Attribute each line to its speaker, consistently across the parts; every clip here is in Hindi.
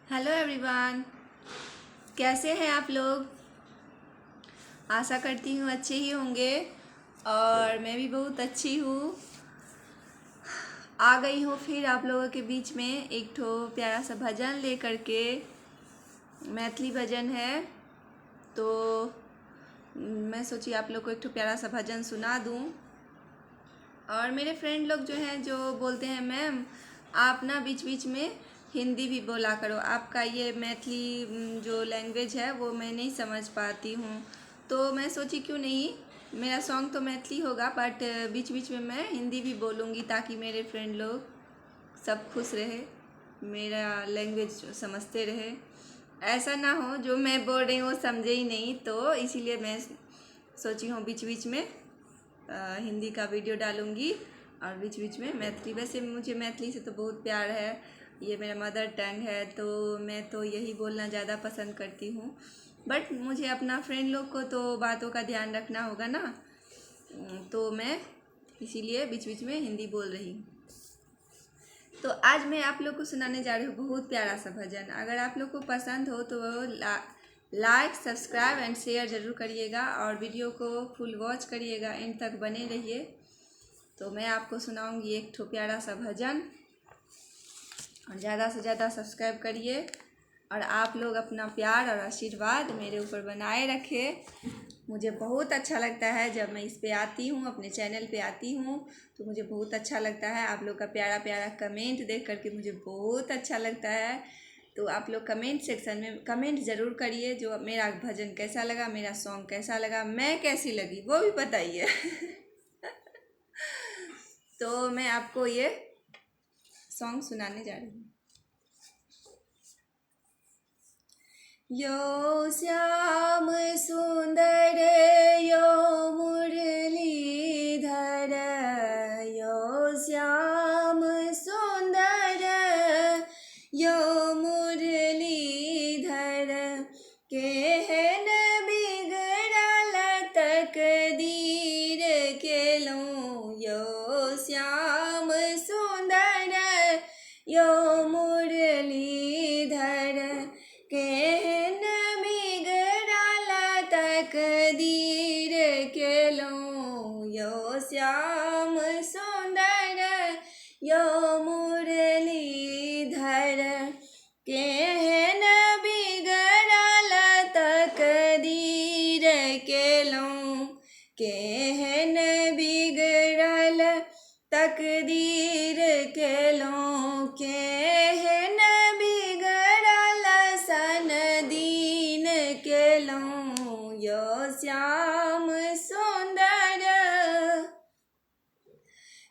Speaker 1: Hello everyone. कैसे हैं आप लोग? आशा करती हूँ अच्छे ही होंगे। और मैं भी बहुत अच्छी हूँ। आ गई हूँ फिर आप लोगों के बीच में एक ठो प्यारा सा भजन लेकर के। मैथिली भजन है तो मैं सोची आप लोग को एक ठो प्यारा सा भजन सुना दूँ। और मेरे फ्रेंड लोग जो हैं जो बोलते हैं मैम आप ना बीच बीच में हिंदी भी बोला करो, आपका ये मैथिली जो लैंग्वेज है वो मैं नहीं समझ पाती हूँ। तो मैं सोची क्यों नहीं, मेरा सॉन्ग तो मैथिली होगा बट बीच बीच में मैं हिंदी भी बोलूँगी ताकि मेरे फ्रेंड लोग सब खुश रहे, मेरा लैंग्वेज समझते रहे। ऐसा ना हो जो मैं बोल रही हूँ वो समझे ही नहीं, तो इसीलिए मैं सोची हूँ बीच बीच में हिंदी का वीडियो डालूँगी और बीच बीच में मैथिली। वैसे मुझे मैथिली से तो बहुत प्यार है, ये मेरा मदर टंग है तो मैं तो यही बोलना ज़्यादा पसंद करती हूँ। बट मुझे अपना फ्रेंड लोग को तो बातों का ध्यान रखना होगा ना, तो मैं इसीलिए बीच बीच में हिंदी बोल रही हूँ। तो आज मैं आप लोग को सुनाने जा रही हूँ बहुत प्यारा सा भजन। अगर आप लोग को पसंद हो तो लाइक सब्सक्राइब एंड शेयर ज़रूर करिएगा और वीडियो को फुल वॉच करिएगा, एंड तक बने रहिए। तो मैं आपको सुनाऊंगी एक ठो प्यारा सा भजन, और ज़्यादा से ज़्यादा सब्सक्राइब करिए और आप लोग अपना प्यार और आशीर्वाद मेरे ऊपर बनाए रखें। मुझे बहुत अच्छा लगता है जब मैं इस पे आती हूँ, अपने चैनल पे आती हूँ तो मुझे बहुत अच्छा लगता है। आप लोग का प्यारा प्यारा कमेंट देख करके मुझे बहुत अच्छा लगता है। तो आप लोग कमेंट सेक्शन में कमेंट ज़रूर करिए, जो मेरा भजन कैसा लगा, मेरा सॉन्ग कैसा लगा, मैं कैसी लगी वो भी बताइए। तो मैं आपको ये सॉन्ग सुनाने जा रही हूँ। यो श्याम सुंदर यो मुरलीधर, यो श्याम सुंदर यो मुरलीधर, केहन बिगड़ल तकदीर केलहुँ। यो श्याम सुंदर यो मुरलीधर, केहन बिगड़ल तकदीर केलहुँ। यो श्याम सुंदर यो मुरलीधर, केहन बिगड़ल तकदीर केलहुँ। केहन बिगड़ल तकदीर केलहुँ, केहन बिगड़ल सन दीन केलहुँ। यो श्याम सुंदर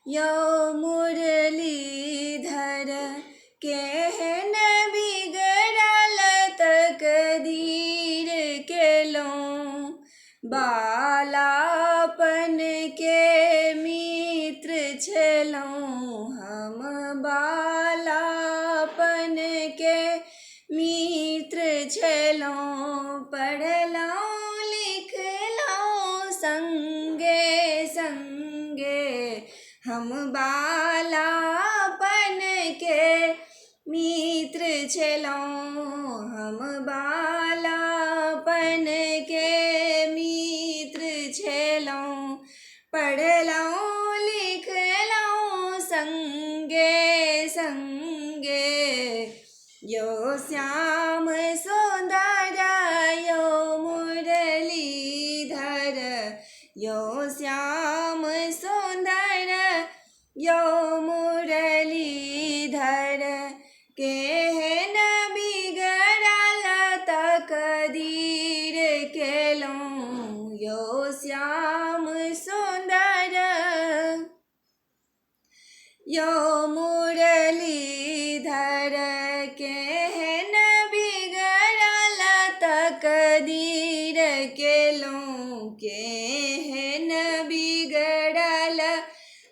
Speaker 1: यो मुरलीधर, केहन बिगड़ल तकदीर केलहुँ। बालापन के मित्र छलहुँ हम, बालापन के मित्र छलहुँ। पढ़लहुँ लिखलहुँ संगे संगे हम, बालापन के मित्र छलहुँ हम, बालापन के मित्र छलहुँ। पढ़लहुँ लिखलहुँ संगे संगे, यो श्याम सुंदर यो मुरलीधर, यो श्याम सुंदर यो मुरलीधर, केहन बिगड़ल तकदीर केलहुँ। यो श्याम सुंदर यो मुरलीधर, केहन बिगड़ल तकदीर केलहुँ। केहन बिगड़ल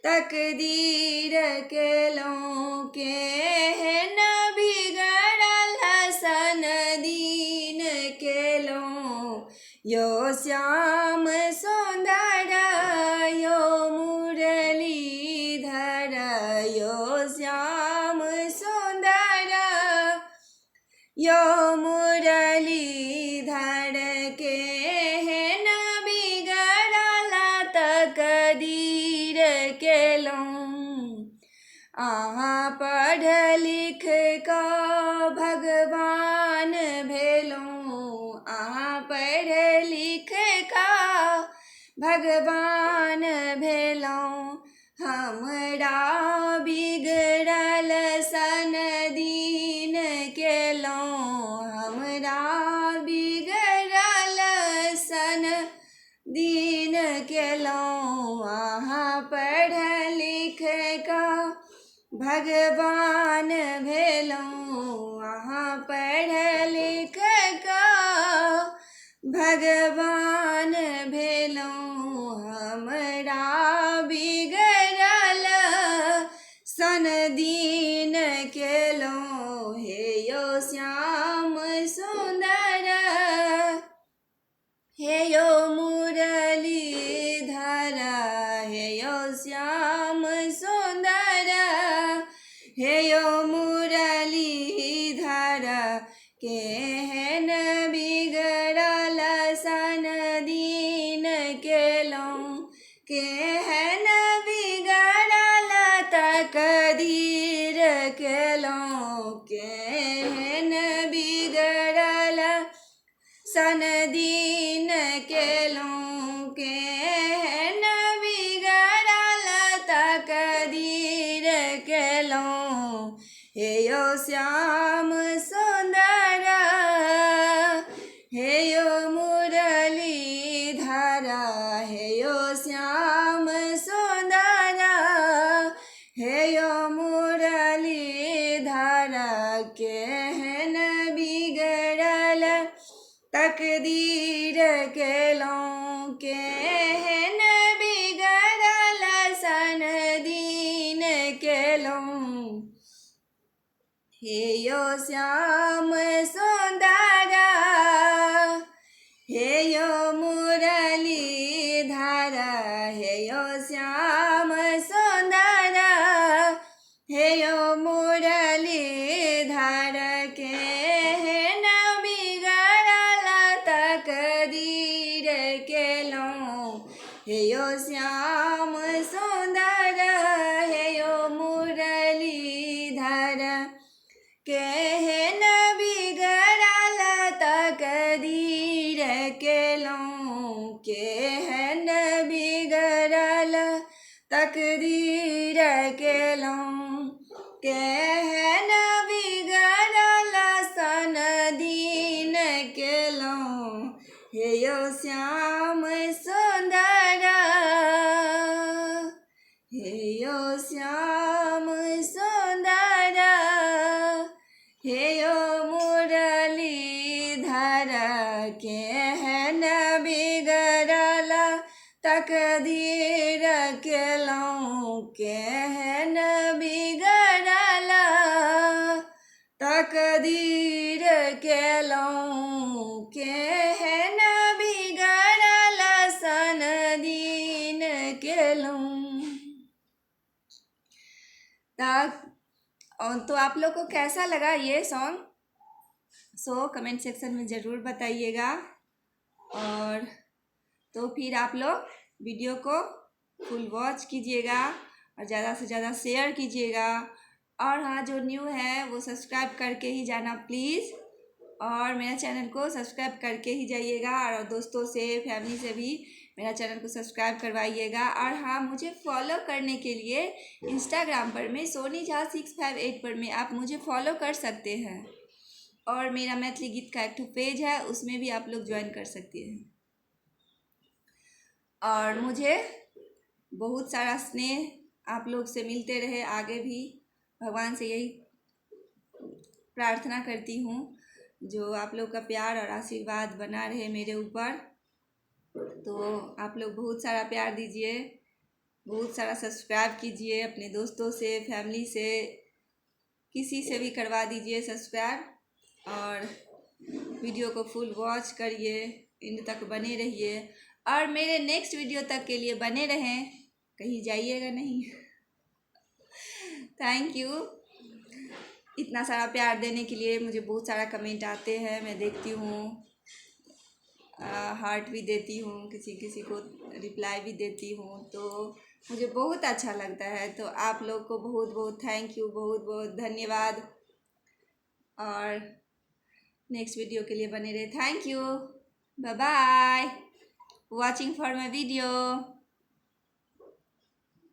Speaker 1: तकदीर केलहुँ, केहन बिगड़ल सन दीन केलहुँ। यो श्याम सुंदर यो मुरलीधर, यो श्याम सुंदर यो मुरलीधर के है न बिगड़ल तकदीर के लौं। अहाँ पढ़ लिख कऽ भगवान भेलौं। अहाँ पढ़ लिख कऽ भगवान भेलौं। हमरा बिगड़ल सन दीन केलौं। हमरा बिगड़ल सन दीन केलौं। अहाँ पढ़ लिख कऽ भगवान भेलौं। अहाँ पढ़ लिख कऽ भगवान भेलौं। हमरा बिगड़ल सन दीन केलौं। हे यौ श्याम सुन्दर, हे यौ मुरलीधर, हे यौ श्याम सुन्दर, हे यौ मुरलीधर, केहन बिगड़ल सन दीन केलौं। केहन बिगड़ल तकदीर केलौं। केहन बिगड़ल सन दीन केलौं। केहन बिगड़ल तकदीर केलौं। हे यौ श्याम सुन्दर, हे यौ मुरलीधर, हे यौ श्याम सुन्दर, हे यौ मुरलीधर, केहन बिगड़ल तकदीर केलौं। केहन बिगड़ल सन दीन केलौं। हे यौ श्याम सुन्दर, हे यौ मुरलीधर, हे यौ श्याम सुन्दर, हे यौ मुरलीधर, केहन बिगड़ल तकदीर केलौं। हे यौ श्याम सुन्दर, हे यौ मुरलीधर, केहन बिगड़ल तकदीर केलौं। केहन बिगड़ल तकदीर केलौं। केहन बिगड़ल सन दीन केलौं। हे यौ श्याम सुन्दर, हे यौ श्याम सुन्दर, हे यौ मुरलीधर, केहन बिगड़ल तकदीर केलौं। केहन बिगड़ल तकदीर केलौं। केहन बिगड़ल सन दीन केलौं। तो आप लोग को कैसा लगा ये सॉन्ग? कमेंट सेक्शन में ज़रूर बताइएगा। और तो फिर आप लोग वीडियो को फुल वॉच कीजिएगा और ज़्यादा से ज़्यादा शेयर कीजिएगा। और हाँ, जो न्यू है वो सब्सक्राइब करके ही जाना प्लीज़। और मेरा चैनल को सब्सक्राइब करके ही जाइएगा। और दोस्तों से, फैमिली से भी मेरा चैनल को सब्सक्राइब करवाइएगा। और हाँ, मुझे फॉलो करने के लिए इंस्टाग्राम पर मैं सोनी झा 658 पर में आप मुझे फॉलो कर सकते हैं। और मेरा मैथिली गीत का एक पेज है, उसमें भी आप लोग ज्वाइन कर सकते हैं। और मुझे बहुत सारा स्नेह आप लोग से मिलते रहे, आगे भी भगवान से यही प्रार्थना करती हूँ। जो आप लोग का प्यार और आशीर्वाद बना रहे मेरे ऊपर। तो आप लोग बहुत सारा प्यार दीजिए, बहुत सारा सब्सक्राइब कीजिए, अपने दोस्तों से, फैमिली से, किसी से भी करवा दीजिए सब्सक्राइब। और वीडियो को फुल वॉच करिए, एंड तक बने रहिए। और मेरे नेक्स्ट वीडियो तक के लिए बने रहें, कहीं जाइएगा नहीं। Thank you. इतना सारा प्यार देने के लिए। मुझे बहुत सारा कमेंट आते हैं, मैं देखती हूँ, हार्ट भी देती हूँ, किसी किसी को रिप्लाई भी देती हूँ, तो मुझे बहुत अच्छा लगता है। तो आप लोग को बहुत बहुत थैंक यू, बहुत बहुत धन्यवाद। और नेक्स्ट वीडियो के लिए बने रहे। Thank you, bye bye, watching for my video.